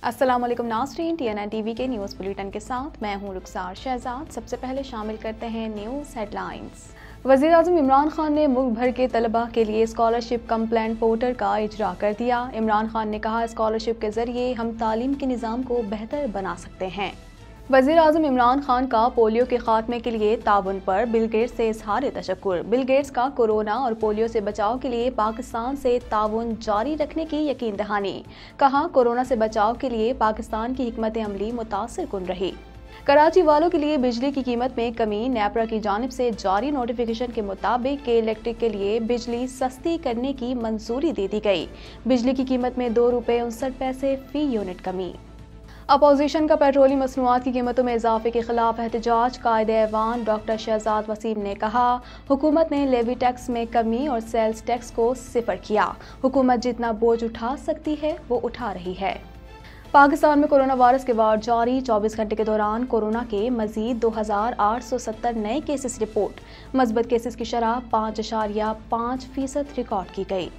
अस्सलाम वालेकुम नाज़रीन, TNN टीवी के न्यूज़ बुलेटिन के साथ मैं हूं रुखसार शहजाद। सबसे पहले शामिल करते हैं न्यूज़ हेडलाइंस। वज़ीर-ए-आज़म इमरान खान ने मुल्क भर के तलबा के लिए स्कॉलरशिप कंप्लेंट पोर्टल का इजरा कर दिया। इमरान खान ने कहा, स्कॉलरशिप के जरिए हम तालीम के निज़ाम को बेहतर बना सकते हैं। वज़ीर-ए-आज़म इमरान खान का पोलियो के खात्मे के लिए ताउन पर बिल गेट्स से इज़हार तशक्कुर। बिल गेट्स का कोरोना और पोलियो से बचाव के लिए पाकिस्तान से ताउन जारी रखने की यकीन दहानी। कहा, कोरोना से बचाव के लिए पाकिस्तान की हिकमत अमली मुतासिर कुन रही। कराची वालों के लिए बिजली की कीमत में कमी। नेपरा की जानिब से जारी नोटिफिकेशन के मुताबिक के इलेक्ट्रिक के लिए बिजली सस्ती करने की मंजूरी दे दी गई। बिजली की कीमत में ₹2.59 फी यूनिट कमी। अपोजिशन का पेट्रोलियम मसनूआत की कीमतों में इजाफे के खिलाफ एहतजाज। कायदे-ए-ऐवान डॉक्टर शहजाद वसीम ने कहा, हुकूमत ने लेवी टैक्स में कमी और सेल्स टैक्स को सिफर किया। हुकूमत जितना बोझ उठा सकती है वो उठा रही है। पाकिस्तान में कोरोना वायरस के वार जारी। 24 घंटे के दौरान कोरोना के मजीद 2870 नए केसेस रिपोर्ट। मस्बत केसेस की शरह 5.5% रिकॉर्ड की गई।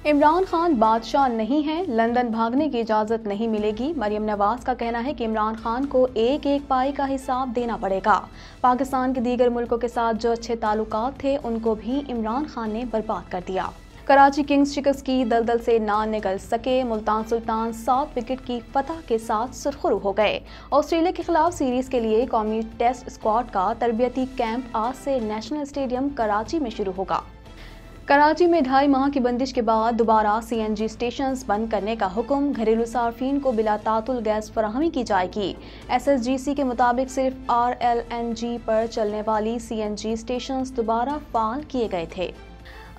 इमरान खान बादशाह नहीं हैं, लंदन भागने की इजाज़त नहीं मिलेगी। मरियम नवाज का कहना है कि इमरान खान को एक एक पाई का हिसाब देना पड़ेगा। पाकिस्तान के दीगर मुल्कों के साथ जो अच्छे ताल्लुकात थे उनको भी इमरान खान ने बर्बाद कर दिया। कराची किंग्स शिकस्त की दलदल से ना निकल सके। मुल्तान सुल्तान 7 विकेट की फतह के साथ सुरखरू हो गए। ऑस्ट्रेलिया के खिलाफ सीरीज के लिए कौमी टेस्ट स्क्वाड का तरबियती कैंप आज से नेशनल स्टेडियम कराची में शुरू होगा। कराची में 2.5 माह की बंदिश के बाद दोबारा CNG स्टेशंस बंद करने का हुक्म। घरेलू सार्फिन को बिला तातुल गैस फराहमी की जाएगी। SSGC के मुताबिक सिर्फ RLNG पर चलने वाली CNG स्टेशंस दोबारा फाल किए गए थे।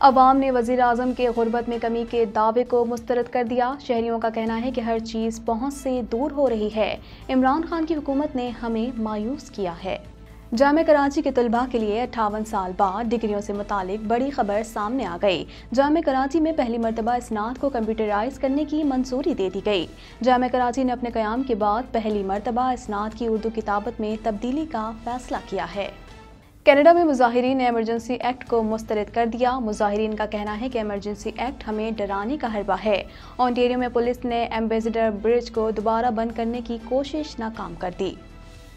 अवाम ने वज़ीर-ए-आज़म के गुर्बत में कमी के दावे को मुस्तरद कर दिया। शहरियों का कहना है कि हर चीज़ पहुँच से दूर हो रही है। इमरान खान की हुकूमत ने हमें मायूस किया है। जामे कराची के तलबा के लिए 58 साल बाद डिग्रियों से मुतालिक बड़ी खबर सामने आ गई। जामे कराची में पहली मरतबा इस्नाद को कंप्यूटराइज करने की मंजूरी दे दी गई। जामे कराची ने अपने क़याम के बाद पहली मरतबा इस्नाद की उर्दू किताबत में तब्दीली का फैसला किया है। कनाडा में मुजाहिरीन ने एमरजेंसी एक्ट को मुस्तरद कर दिया। मुजाहिरीन का कहना है कि एमरजेंसी एक्ट हमें डराने का हरबा है। ओंटारियो में पुलिस ने एम्बेसडर ब्रिज को दोबारा बंद करने की कोशिश नाकाम कर दी।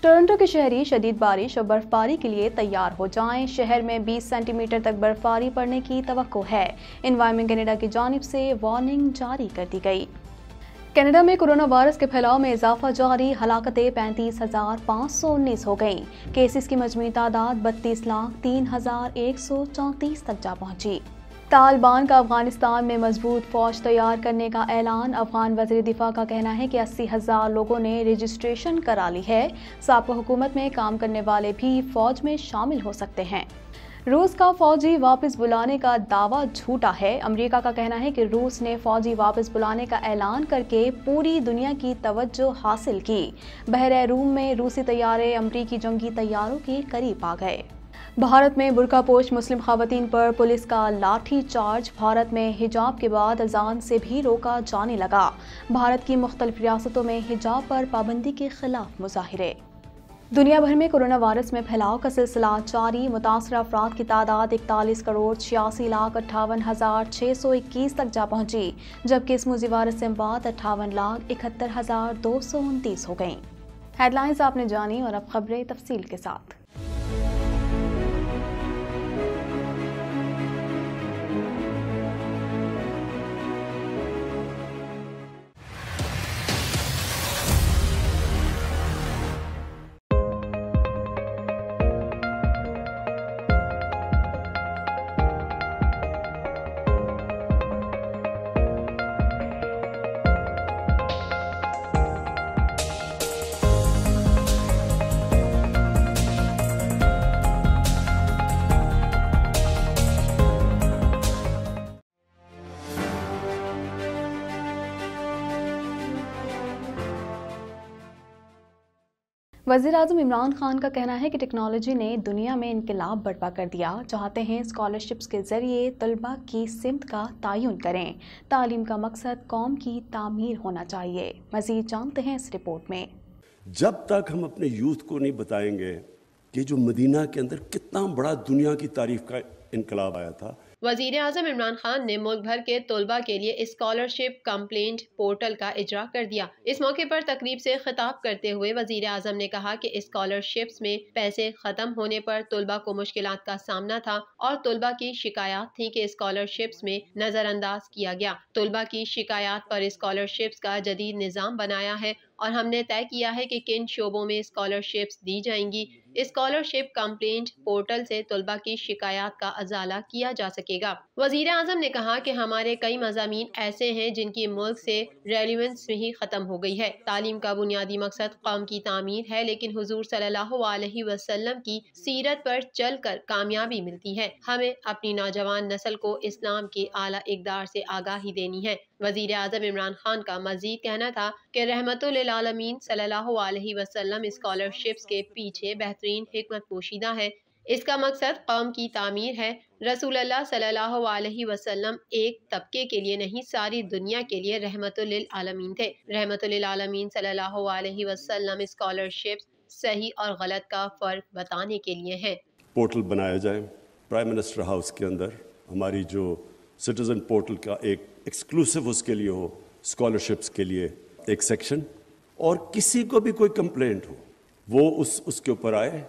टोरंटो के शहरी शदीद बारिश और बर्फबारी के लिए तैयार हो जाएं। शहर में 20 सेंटीमीटर तक बर्फबारी पड़ने की तवक्को है। एनवायरनमेंट कनाडा की जानिब से वार्निंग जारी कर दी गई। कनाडा में कोरोना वायरस के फैलाव में इजाफा जारी। हलाकतें 35,519 हो गईं। केसेस की मजमूई तादाद 32,03,134 तक जा पहुंची। तालिबान का अफगानिस्तान में मजबूत फौज तैयार करने का ऐलान। अफगान वज़ीर दिफा का कहना है कि 80,000 लोगों ने रजिस्ट्रेशन करा ली है। साबिक़ हुकूमत में काम करने वाले भी फौज में शामिल हो सकते हैं। रूस का फौजी वापस बुलाने का दावा झूठा है। अमेरिका का कहना है कि रूस ने फौजी वापस बुलाने का ऐलान करके पूरी दुनिया की तवज्जो हासिल की। बहरे रूम में रूसी तैयारे अमरीकी जंगी तैयारों के करीब आ गए। भारत में बुर्कापोश मुस्लिम खवातीन पर पुलिस का लाठी चार्ज। भारत में हिजाब के बाद अजान से भी रोका जाने लगा। भारत की मुख्तलिफ रियासतों में हिजाब पर पाबंदी के खिलाफ मुजाहिरे। दुनिया भर में कोरोना वायरस में फैलाव का सिलसिला जारी। मुतासरा अफराद की तादाद 41,86,58,621 तक जा पहुंची, जबकि इस मुज़ी वायरस से बाद 58,71,229 हो गईं। हेडलाइंस आपने जानी और अब खबरें तफसील के साथ। वज़ीर-ए-आज़म इमरान खान का कहना है कि टेक्नोलॉजी ने दुनिया में इनकलाब बर्पा कर दिया। चाहते हैं स्कॉलरशिप्स के ज़रिए तलबा की सिमत का तयन करें। तालीम का मकसद कौम की तामीर होना चाहिए। मज़ीद जानते हैं इस रिपोर्ट में। जब तक हम अपने यूथ को नहीं बताएंगे कि जो मदीना के अंदर कितना बड़ा दुनिया की तारीफ का इनकलाब आया था। वज़ीर आज़म इमरान खान ने मुल्क भर के तलबा के लिए स्कॉलरशिप कंप्लेंट पोर्टल का इजरा कर दिया। इस मौके पर तकरीब से खिताब करते हुए वज़ीर आज़म ने कहा कि स्कॉलरशिप्स में पैसे खत्म होने पर तलबा को मुश्किलात का सामना था और तलबा की शिकायत थी कि स्कॉलरशिप्स में नज़रअंदाज किया गया। तलबा की शिकायत पर स्कॉलरशिप्स का जदीद निज़ाम बनाया है और हमने तय किया है कि किन शोबों में स्कॉलरशिप्स दी जाएंगी। स्कॉलरशिप कंप्लेंट पोर्टल से तलबा की शिकायत का अजाला किया जा सकेगा। वज़ीर आज़म ने कहा कि हमारे कई मज़ामीन ऐसे हैं जिनकी मुल्क से रेलिवेंस ही खत्म हो गई है। तालीम का बुनियादी मकसद कौम की तामीर है, लेकिन हुजूर सल्लल्लाहु अलैहि वसल्लम की सीरत पर चल कर कामयाबी मिलती है। हमें अपनी नौजवान नस्ल को इस्लाम के आला इक़दार से आगाही देनी है। वज़ीर आज़म इमरान खान का मज़ीद कहना था कि रहमतुल लिल आलमीन सल्लल्लाहु अलैहि वसल्लम स्कॉलरशिप्स के पीछे बेहतरीन हिकमत पोशीदा है। इसका मकसद कौम की तामीर है। रसूल अल्लाह सल्लल्लाहु अलैहि वसल्लम एक तबके के लिए नहीं, सारी दुनिया के लिए रहमतुल लिल आलमीन थे। रहमतुल लिल आलमीन सल्लल्लाहु अलैहि वसल्लम स्कॉलरशिप्स सही और गलत का फ़र्क बताने के लिए है। पोर्टल बनाया जाए प्राइम मिनिस्टर हाउस के अंदर, हमारी जो सिटीज़न पोर्टल का एक एक्सक्लूसिव उसके लिए हो, स्कॉलरशिप्स के लिए एक सेक्शन, और किसी को भी कोई कंप्लेंट हो वो उसके ऊपर आए,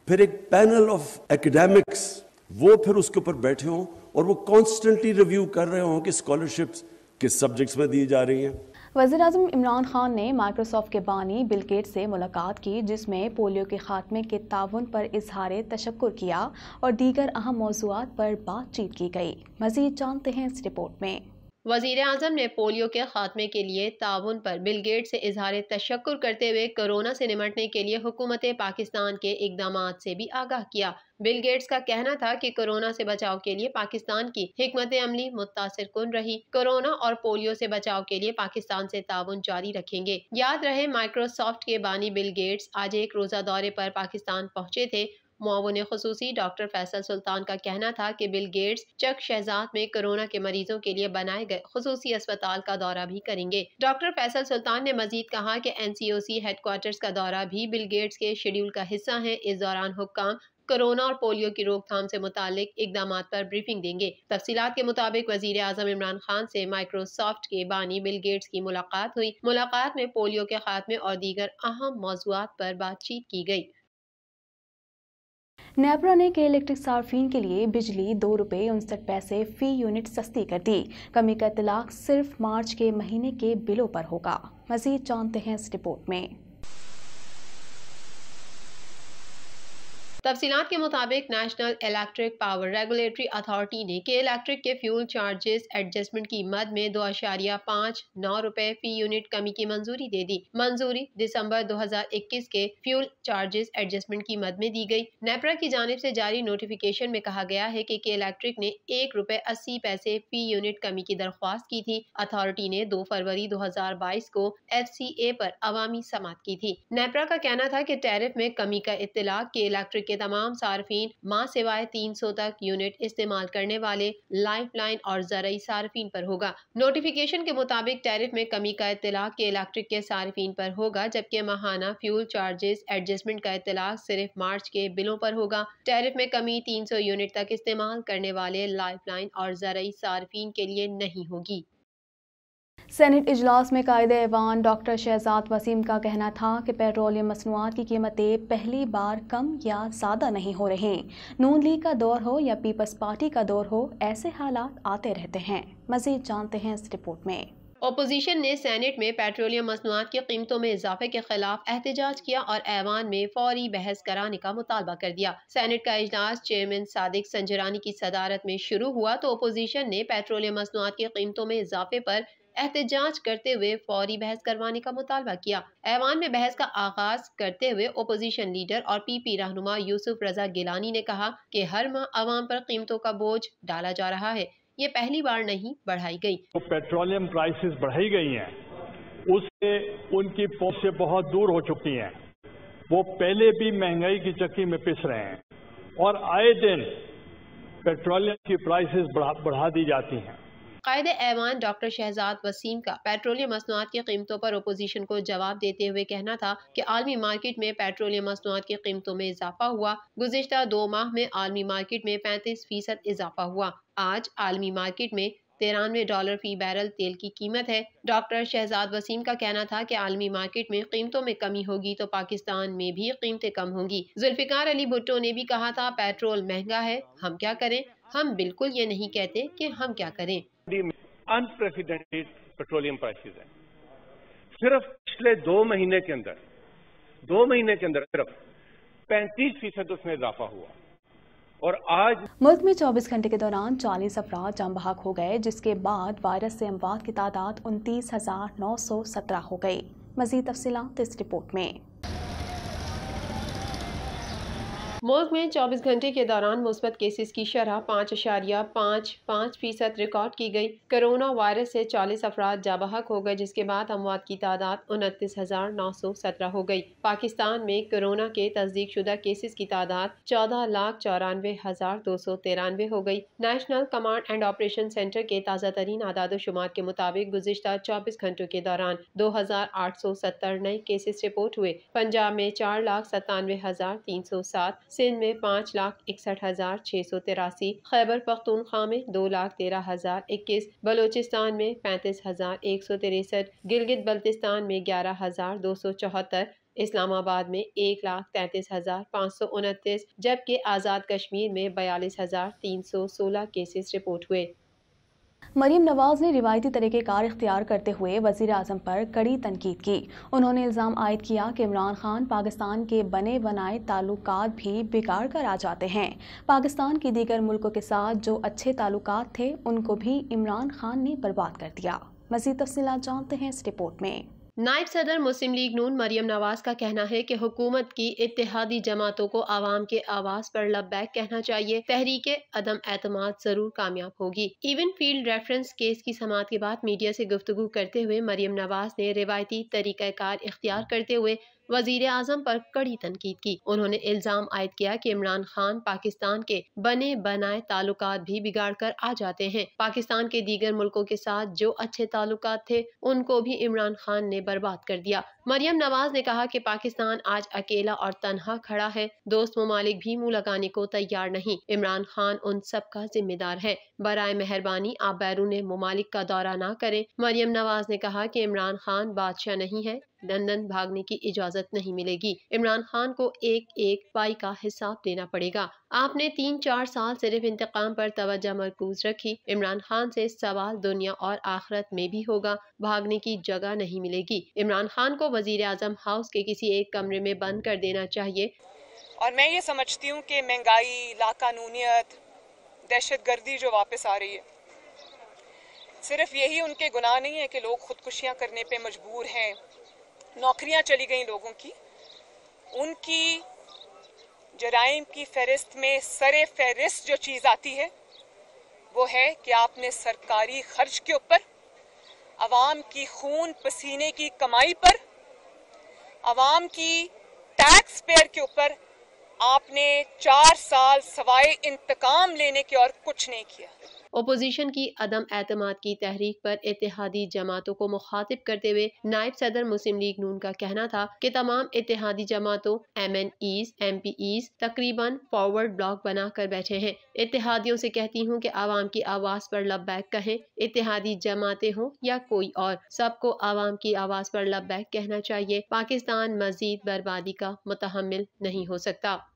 फिर एक पैनल ऑफ एकेडमिक्स वो फिर उसके ऊपर बैठे हों और वो कॉन्स्टेंटली रिव्यू कर रहे हों कि स्कॉलरशिप्स किस सब्जेक्ट्स में दी जा रही हैं। वज़ीर आज़म इमरान खान ने माइक्रोसॉफ्ट के बानी बिल गेट्स से मुलाकात की, जिसमें पोलियो के खात्मे के ताउन पर इजहार तशक्कुर किया और दीगर अहम मौज़ूआत पर बातचीत की गई। मज़ीद जानते हैं इस रिपोर्ट में। वज़ीर आज़म ने पोलियो के खात्मे के लिए ताउन पर बिल गेट्स से इजहार तशक्कुर करते हुए कोरोना से निमटने के लिए हुकूमत पाकिस्तान के इक़दामात से भी आगाह किया। बिल गेट्स का कहना था कि कोरोना से बचाव के लिए पाकिस्तान की हिकमत अमली मुतासिर कुन रही। कोरोना और पोलियो से बचाव के लिए पाकिस्तान से ताउन जारी रखेंगे। याद रहे, माइक्रोसॉफ्ट के बानी बिल गेट्स आज एक रोज़ा दौरे पर पाकिस्तान पहुंचे थे। मुआविन खुसूसी डॉक्टर फैसल सुल्तान का कहना था कि बिल गेट्स चक शहजाद में कोरोना के मरीजों के लिए बनाए गए खुसूसी अस्पताल का दौरा भी करेंगे। डॉक्टर फैसल सुल्तान ने मजीद कहा कि NCOC हेडक्वार्टर्स का दौरा भी बिल गेट्स के शेड्यूल का हिस्सा है। इस दौरान हुक्काम कोरोना और पोलियो की रोकथाम से मुतालिक इकदामात पर ब्रीफिंग देंगे। तफसीलात के मुताबिक वज़ीर आज़म इमरान खान से माइक्रोसॉफ्ट के बानी बिल गेट्स की मुलाकात हुई। मुलाकात में पोलियो के खात्मे और दीगर अहम मौज़ूआत पर बातचीत की गई। नेपरा ने के इलेक्ट्रिक सार्फिन के लिए बिजली ₹2.59 फ़ी यूनिट सस्ती कर दी। कमी का इतलाक सिर्फ मार्च के महीने के बिलों पर होगा। मज़ीद जानते हैं इस रिपोर्ट में। तफसीलात के मुताबिक national electric power regulatory authority ने के इलेक्ट्रिक के फ्यूल चार्जेस एडजस्टमेंट की मद में ₹2.59 फ़ी यूनिट कमी की मंजूरी दे दी। मंजूरी दिसंबर 2021 के फ्यूल चार्जेस एडजस्टमेंट की मद में दी गई। नेपरा की जानिब से जारी नोटिफिकेशन में कहा गया है कि इलेक्ट्रिक ने ₹1.80 फ़ी यूनिट कमी की दरख्वास्त की थी। अथॉरिटी ने 2 फरवरी 2022 को FCA पर अवामी समात की थी। नेपरा का कहना था कि टैरिफ में कमी का इत्तलाक के इलेक्ट्रिक के तमाम सार्फिन माँ सिवाय 300 तक यूनिट इस्तेमाल करने वाले लाइफलाइन और ज़रई सार्फिन पर होगा। नोटिफिकेशन के मुताबिक टैरिफ में कमी का इत्तलाक के इलेक्ट्रिक के सार्फिन पर होगा, जबकि माहाना फ्यूल चार्जेस एडजस्टमेंट का इत्तलाक सिर्फ मार्च के बिलों पर होगा। टैरिफ में कमी 300 यूनिट तक इस्तेमाल करने वाले लाइफलाइन और ज़रई सार्फिन के लिए नहीं होगी। सेनेट इजलास में कायदे ऐवान डॉक्टर शहजाद वसीम का कहना था कि पेट्रोलियम मसनूआत की कीमतें पहली बार कम या ज़्यादा नहीं हो रही। नून लीग का दौर हो या पीपल्स पार्टी का दौर हो, ऐसे हालात आते रहते हैं। मज़ीद जानते हैं इस रिपोर्ट में। ओपोजिशन ने सेनेट में पेट्रोलियम मसनूआत की कीमतों में इजाफे के खिलाफ एहतजाज किया और ऐवान में फौरी बहस कराने का मुतालबा कर दिया। सेनेट का इजलास चेयरमैन सादिक संजरानी की सदारत में शुरू हुआ तो ओपोजिशन ने पेट्रोलियम मसनूआत की कीमतों में इजाफे पर एहतजाज करते हुए फौरी बहस करवाने का मुतालबा किया। ऐवान में बहस का आगाज करते हुए ओपोजिशन लीडर और PP रहनुमा यूसुफ रजा गिलानी ने कहा कि हर माह अवाम पर कीमतों का बोझ डाला जा रहा है, ये पहली बार नहीं बढ़ाई गई। तो पेट्रोलियम प्राइसेस बढ़ाई गई हैं, उससे उनकी पहुंच से बहुत दूर हो चुकी हैं। वो पहले भी महंगाई की चक्की में पिस रहे हैं और आए दिन पेट्रोलियम की प्राइसेस बढ़ा दी जाती हैं। कायदे ऐवान डॉक्टर शहजाद वसीम का पेट्रोलियम मसनूआत की कीमतों पर अपोजिशन को जवाब देते हुए कहना था कि आलमी मार्केट में पेट्रोलियम मसनूआत की कीमतों में इजाफा हुआ। गुज़िश्ता 2 माह में आलमी मार्केट में 35% इजाफा हुआ। आज आलमी मार्केट में $93 फी बैरल तेल की कीमत है। डॉक्टर शहजाद वसीम का कहना था कि आलमी मार्केट में कीमतों में कमी होगी तो पाकिस्तान में भी कीमतें कम होंगी। जुल्फिकार अली भुट्टो ने भी कहा था पेट्रोल महंगा है, हम क्या करें। हम बिल्कुल ये नहीं कहते कि हम क्या करें। अनप्रेसिडेंटेड पेट्रोलियम प्राइसेस है। सिर्फ पिछले 2 महीने के अंदर सिर्फ 35% उसमें इजाफा हुआ और आज मुल्क में 24 घंटे के दौरान 40 अफराद जान बहक हो गए, जिसके बाद वायरस से अमवात की तादाद 29,917 हो गई। मज़ीद तफसीलात इस रिपोर्ट में। मुल्क में 24 घंटे के दौरान मुस्बत केसेस की शरह 5.55% रिकॉर्ड की गई। कोरोना वायरस से 40 अफराद जाबहक हो गए, जिसके बाद अमवात की तादाद 29,917 हो गई। पाकिस्तान में कोरोना के तस्दीक शुदा केसेस की तादाद 14,94,293 हो गई। National command and operation centre के ताज़ा तरीन आदाद शुमार के मुताबिक गुज़िश्ता 24 घंटों के दौरान 2,870 नए केसेस रिपोर्ट हुए। पंजाब में 4,97,307, सिंध में 5,61,683, खैबर पख्तूनख्वा में 2,13,021, बलोचिस्तान में 35,163, गिलगित बल्तिस्तान में 11,274, इस्लामाबाद में 1,33,529, जबकि आज़ाद कश्मीर में 42,316 केसेस रिपोर्ट हुए। मरीम नवाज ने रिवायती तरीक़ेकार इख्तियार करते हुए वज़ीर आज़म पर कड़ी तनकीद की। उन्होंने इल्ज़ाम आयद किया कि इमरान खान पाकिस्तान के बने बनाए ताल्लुकात भी बिगाड़ कर आ जाते हैं। पाकिस्तान की दीगर मुल्कों के साथ जो अच्छे ताल्लुकात थे उनको भी इमरान खान ने बर्बाद कर दिया। मज़ीद तफ़सीलात जानते हैं इस रिपोर्ट में। नायब सदर मुस्लिम लीग नून मरियम नवाज का कहना है कि हुकूमत की इत्तेहादी जमातों को आवाम के आवाज पर लब्बैक कहना चाहिए। तहरीके अदम एतमाद जरूर कामयाब होगी। इवन फील्ड रेफरेंस केस की समाअत के बाद मीडिया से गुफ्तगू करते हुए मरियम नवाज ने रिवायती तरीक़ाकार इख्तियार करते हुए वजीर आजम पर कड़ी तनकीद की। उन्होंने इल्जाम आयद किया कि इमरान खान पाकिस्तान के बने बनाए ताल्लुकात भी बिगाड़ कर आ जाते हैं। पाकिस्तान के दीगर मुल्कों के साथ जो अच्छे ताल्लुकात थे उनको भी इमरान खान ने बर्बाद कर दिया। मरियम नवाज ने कहा कि पाकिस्तान आज अकेला और तन्हा खड़ा है, दोस्त ममालिक भी मुंह लगाने को तैयार नहीं। इमरान खान उन सब का जिम्मेदार है। बराए मेहरबानी आप बैरून ममालिक का दौरा ना करें। मरियम नवाज ने कहा कि इमरान खान बादशाह नहीं है, लंदन भागने की इजाजत नहीं मिलेगी। इमरान खान को एक एक पाई का हिसाब देना पड़ेगा। आपने 3-4 साल सिर्फ इंतकाम पर तवज्जो मरकूज रखी। इमरान खान से सवाल दुनिया और आखिरत में भी होगा, भागने की जगह नहीं मिलेगी। इमरान खान को वजीर आजम हाउस के किसी एक कमरे में बंद कर देना चाहिए। और मैं ये समझती हूँ कि महंगाई, लाकानूनियत, दहशतगर्दी जो वापस आ रही है, सिर्फ यही उनके गुनाह नहीं है कि लोग खुदकुशियाँ करने पे मजबूर हैं, नौकरियां चली गई लोगों की। उनकी जराइम की फहरिस्त में सरे फहरिस्त जो चीज़ आती है वो है कि आपने सरकारी खर्च के ऊपर, अवाम की खून पसीने की कमाई पर, अवाम की टैक्स पेयर के ऊपर आपने 4 साल सवाए इंतकाम लेने के और कुछ नहीं किया। ओपोजिशन की अदम एतमाद की तहरीक पर इत्तेहादी जमातों को मुखातिब करते हुए नायब सदर मुस्लिम लीग नून का कहना था कि तमाम इत्तेहादी जमातों MNEs, MPEs तकरीबन फॉरवर्ड ब्लॉक बना कर बैठे हैं। इत्तेहादियों से कहती हूँ कि आवाम की आवाज़ पर लब्बैक कहें। इत्तेहादी जमातें हों या कोई और, सबको आवाम की आवाज़ पर लब्बैक कहना चाहिए। पाकिस्तान मजीद बर्बादी का मुतहम्मिल नहीं हो सकता।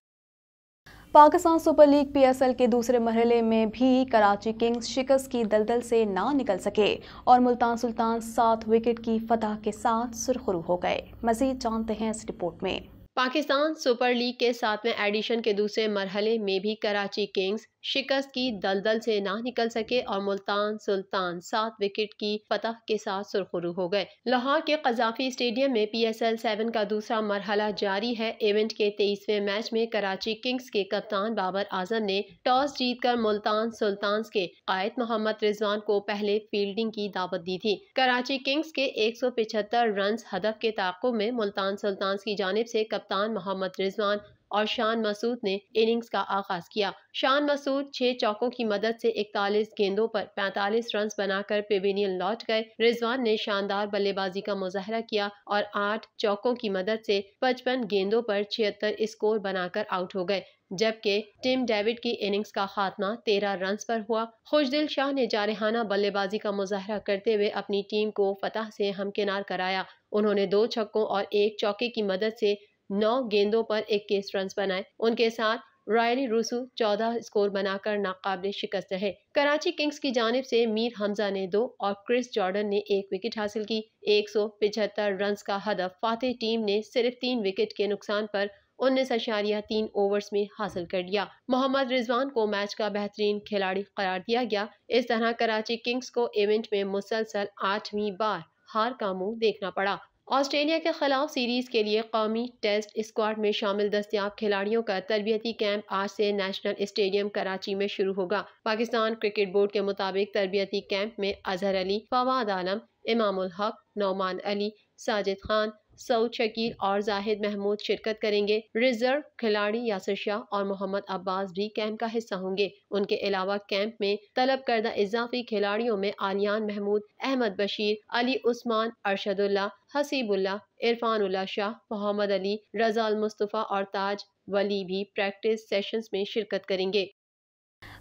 पाकिस्तान सुपर लीग PSL के दूसरे मरहले में भी कराची किंग्स शिकस्त की दलदल से ना निकल सके और मुल्तान सुल्तान 7 विकेट की फतह के साथ सुरखरू हो गए। मजीद जानते हैं इस रिपोर्ट में। पाकिस्तान सुपर लीग के 7वें एडिशन के दूसरे मरहले में भी कराची किंग्स शिकस्त की दलदल से ना निकल सके और मुल्तान सुल्तान 7 विकेट की फतह के साथ सुरखरू हो गए। लाहौर के कज़ाफी स्टेडियम में PSL 7 का दूसरा मरहला जारी है। इवेंट के 23वें मैच में कराची किंग्स के कप्तान बाबर आजम ने टॉस जीतकर मुल्तान सुल्तान के कायद मोहम्मद रिजवान को पहले फील्डिंग की दावत दी थी। कराची किंग्स के 175 रन हदफ के ताक़ुब में मुल्तान सुल्तान की जानिब से कप्तान मोहम्मद रिजवान और शान मसूद ने इनिंग्स का आगाज किया। शान मसूद 6 चौकों की मदद से 41 गेंदों पर 45 रन बनाकर पेविलियन लौट गए। रिजवान ने शानदार बल्लेबाजी का मुजाहरा किया और 8 चौकों की मदद से 55 गेंदों पर 76 स्कोर बनाकर आउट हो गए, जबकि टिम डेविड की इनिंग्स का खात्मा 13 रन पर हुआ। खुशदिल शाह ने जारहाना बल्लेबाजी का मुजाहरा करते हुए अपनी टीम को फतह से हमकिनार कराया। उन्होंने 2 छक्कों और 1 चौके की मदद से 9 गेंदों पर 21 रन बनाए। उनके साथ रायली रूसू 14 स्कोर बनाकर नाकाबिले शिकस्त रहे। कराची किंग्स की जानिब से मीर हमजा ने 2 और क्रिस जॉर्डन ने 1 विकेट हासिल की। 175 रन का हदफ फातेह टीम ने सिर्फ 3 विकेट के नुकसान पर 19.3 ओवर्स में हासिल कर लिया। मोहम्मद रिजवान को मैच का बेहतरीन खिलाड़ी करार दिया गया। इस तरह कराची किंग्स को इवेंट में मुसलसल 8वीं बार हार का मुंह देखना पड़ा। ऑस्ट्रेलिया के खिलाफ सीरीज के लिए कौमी टेस्ट स्क्वाड में शामिल दस्तयाब खिलाड़ियों का तरबियती कैंप आज से नेशनल स्टेडियम कराची में शुरू होगा। पाकिस्तान क्रिकेट बोर्ड के मुताबिक तरबियती कैंप में अजहर अली, फवाद आलम, इमामुल हक, नौमान अली, साजिद खान, सऊद शकील और जाहिद महमूद शिरकत करेंगे। रिजर्व खिलाड़ी यासिर शाह और मोहम्मद अब्बास भी कैंप का हिस्सा होंगे। उनके अलावा कैंप में तलब करदा इजाफी खिलाड़ियों में आलियान महमूद, अहमद बशीर, अली उस्मान, अरशदुल्ला, हसीबुल्ला, इरफानुल्ला शाह, मोहम्मद अली, रजाल मुस्तफ़ा और ताज वली भी प्रैक्टिस सेशंस में शिरकत करेंगे।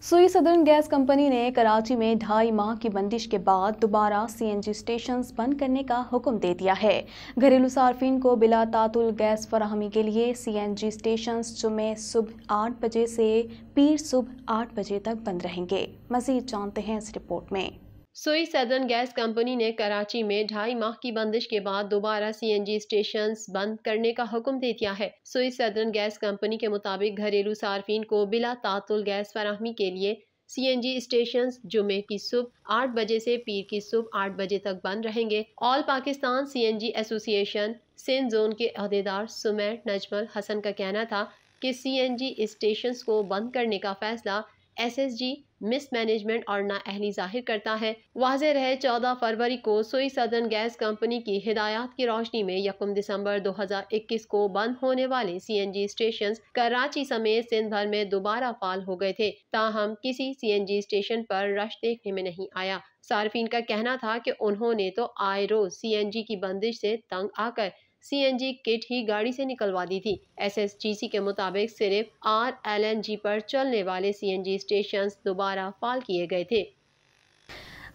सुई सदर्न गैस कंपनी ने कराची में 2.5 माह की बंदिश के बाद दोबारा सीएनजी स्टेशंस बंद करने का हुक्म दे दिया है। घरेलू सार्फिन को बिला तातुल गैस फराहमी के लिए सीएनजी स्टेशंस जुमे सुबह 8 बजे से पीर सुबह 8 बजे तक बंद रहेंगे। मज़ीद जानते हैं इस रिपोर्ट में। सुई सदर्न गैस कंपनी ने कराची में 2.5 माह की बंदिश के बाद दोबारा सीएनजी स्टेशंस बंद करने का हुक्म दे दिया है। सुई सदर्न गैस कंपनी के मुताबिक घरेलू सार्फिन को बिला तातुल गैस फराहमी के लिए सीएनजी स्टेशंस जुमे की सुबह 8 बजे से पीर की सुबह 8 बजे तक बंद रहेंगे। All Pakistan CNG association Sindh zone के अहदेदार सुमैर नजमल हसन का कहना था कि सीएनजी स्टेशंस को बंद करने का फैसला एसएसजी मिसमैनेजमेंट और नाअहली जाहिर करता है। वाज़ेह रहे 14 फरवरी को सुई सदर्न गैस कंपनी की हिदायत की रोशनी में 1 दिसंबर 2021 को बंद होने वाले सीएनजी स्टेशंस कराची समेत सिंध भर में दोबारा फाल हो गए थे। ताहम किसी सीएनजी स्टेशन पर रश देखने में नहीं आया। सार्फिन का कहना था कि उन्होंने तो आए रोज सीएनजी की बंदिश से तंग आकर सीएनजी किट ही गाड़ी से निकलवा दी थी। एसएसजीसी के मुताबिक सिर्फ आरएलएनजी पर चलने वाले सीएनजी स्टेशंस दोबारा फाल किए गए थे।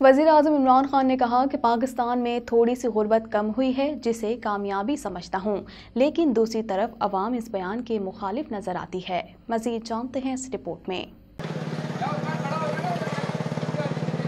वज़ीर आज़म इमरान खान ने कहा कि पाकिस्तान में थोड़ी सी गुर्बत कम हुई है, जिसे कामयाबी समझता हूँ, लेकिन दूसरी तरफ अवाम इस बयान के मुखालिफ नजर आती है। मज़ीद जानते हैं इस रिपोर्ट में।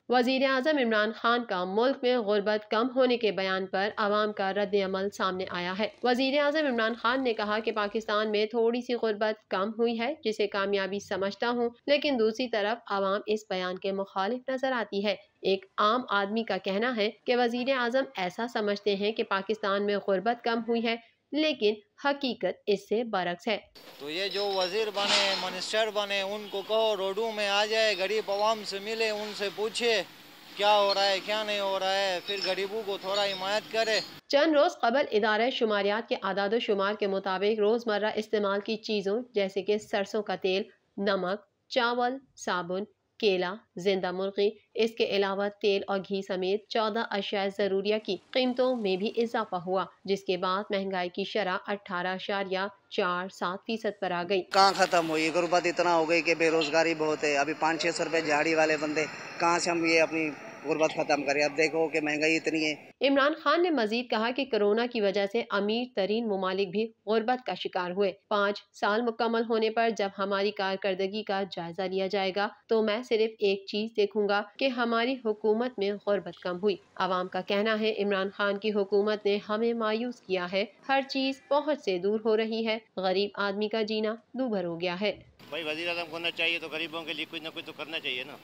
वज़ीर आज़म इमरान खान का मुल्क में गुर्बत कम होने के बयान पर आवाम का रद्द अमल सामने आया है। वज़ीर आज़म इमरान खान ने कहा कि पाकिस्तान में थोड़ी सी गुर्बत कम हुई है, जिसे कामयाबी समझता हूँ, लेकिन दूसरी तरफ आवाम इस बयान के मुखालिफ नजर आती है। एक आम आदमी का कहना है कि वज़ीर आज़म ऐसा समझते हैं कि पाकिस्तान में गुर्बत कम हुई है, लेकिन हकीकत इससे बरक्स है। तो ये जो वजीर बने, मिनिस्टर बने, उनको कहो रोडों में आ जाए, गरीब आवाम से मिले, उनसे पूछे क्या हो रहा है क्या नहीं हो रहा है, फिर गरीबों को थोड़ा हिमायत करे। चंद रोज कबल इदारा शुमारियात के आदाद शुमार के मुताबिक रोजमर्रा इस्तेमाल की चीजों जैसे कि सरसों का तेल, नमक, चावल, साबुन, केला, जिंदा मुर्गी, इसके अलावा तेल और घी समेत 14 अशिया ज़रूरिया की कीमतों में भी इजाफा हुआ, जिसके बाद महंगाई की शरह 18.47% पर आ गई। कहाँ खत्म हुई गुर्बत? इतना हो गई कि बेरोजगारी बहुत है। अभी 500-600 रुपए झाड़ी वाले बंदे, कहाँ से हम ये अपनी गुर्बत खत्म करें? अब देखो कि महंगाई इतनी है। इमरान खान ने मजीद कहा कि कोरोना की वजह से अमीर तरीन मुमालिक भी गुर्बत का शिकार हुए। 5 साल मुकम्मल होने पर जब हमारी कारकर्दगी का जायजा लिया जाएगा तो मैं सिर्फ एक चीज देखूंगा कि हमारी हुकूमत में गुर्बत कम हुई। आवाम का कहना है इमरान खान की हुकूमत ने हमें मायूस किया है, हर चीज पहुँच से दूर हो रही है, गरीब आदमी का जीना दूभर हो गया है। भाई वज़ीर आज़म करना चाहिए तो गरीबों के लिए कुछ न कुछ तो करना चाहिए ना।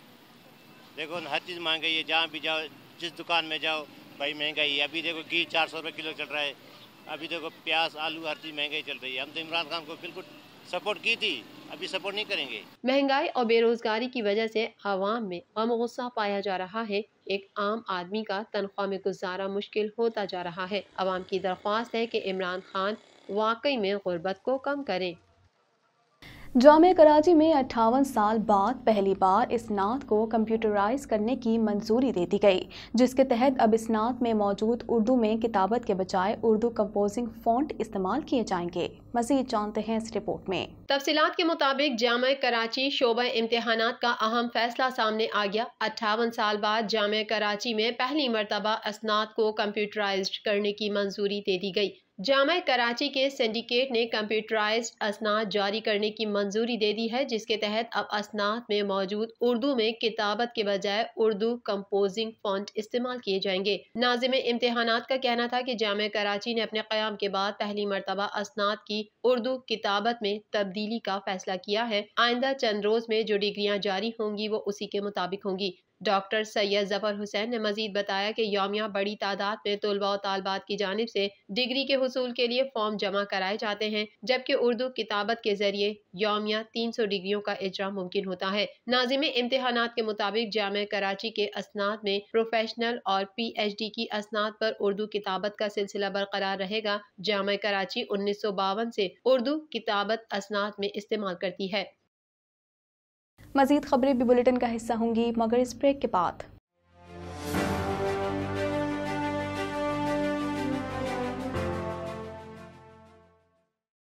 देखो हर चीज़ महंगाई है, जहाँ भी जाओ, जिस दुकान में जाओ भाई महंगाई है। अभी देखो घी 400 रुपये किलो चल रहा है, अभी देखो प्याज, आलू, हर चीज़ महंगाई चल रही है। हम तो इमरान खान को बिल्कुल सपोर्ट की थी, अभी सपोर्ट नहीं करेंगे। महंगाई और बेरोजगारी की वजह से आवाम में गम गुस्सा पाया जा रहा है। एक आम आदमी का तनख्वाह में गुजारा मुश्किल होता जा रहा है। आवाम की दरख्वास्त है कि इमरान खान वाकई में गुर्बत को कम करें। जामिया कराची में 58 साल बाद पहली बार इस्नात को कंप्यूटराइज करने की मंजूरी दे दी गई, जिसके तहत अब इस्नात में मौजूद उर्दू में किताबत के बजाय उर्दू कंपोजिंग फॉन्ट इस्तेमाल किए जाएंगे। मज़ीद जानते हैं इस रिपोर्ट में। तफसीलात के मुताबिक जामिया कराची शोबा इम्तिहानात का अहम फैसला सामने आ गया। 58 साल बाद जामिया कराची में पहली मरतबा इस्नात को कंप्यूटराइज्ड करने की मंजूरी दे दी गई। जामिया कराची के सिंडिकेट ने कंप्यूटराइज्ड असनाद जारी करने की मंजूरी दे दी है, जिसके तहत अब असनाद में मौजूद उर्दू में किताबत के बजाय उर्दू कंपोजिंग फॉन्ट इस्तेमाल किए जाएंगे। नाज़िम इम्तिहानात का कहना था कि जामिया कराची ने अपने क़याम के बाद पहली मरतबा असनाद की उर्दू किताबत में तब्दीली का फैसला किया है। आइंदा चंद रोज में जो डिग्रियां जारी होंगी वो उसी के मुताबिक होंगी। डॉक्टर सैयद जफर हुसैन ने मजीद बताया कि यौमिया बड़ी तादाद में तलबा और तालबात की जानिब से डिग्री के हुसूल के लिए फॉर्म जमा कराए जाते हैं, जबकि उर्दू किताबत के जरिए यौमिया 300 डिग्रियों का इजरा मुमकिन होता है। नाज़िम इम्तिहानात के मुताबिक जामिया कराची के असनाद में प्रोफेशनल और PhD की असनाद पर उर्दू किताबत का सिलसिला बरकरार रहेगा। जामिया कराची 1952 से उर्दू किताबत असनाद में इस्तेमाल करती है। मज़ीद खबरें भी बुलेटिन का हिस्सा होंगी, मगर इस ब्रेक के बाद।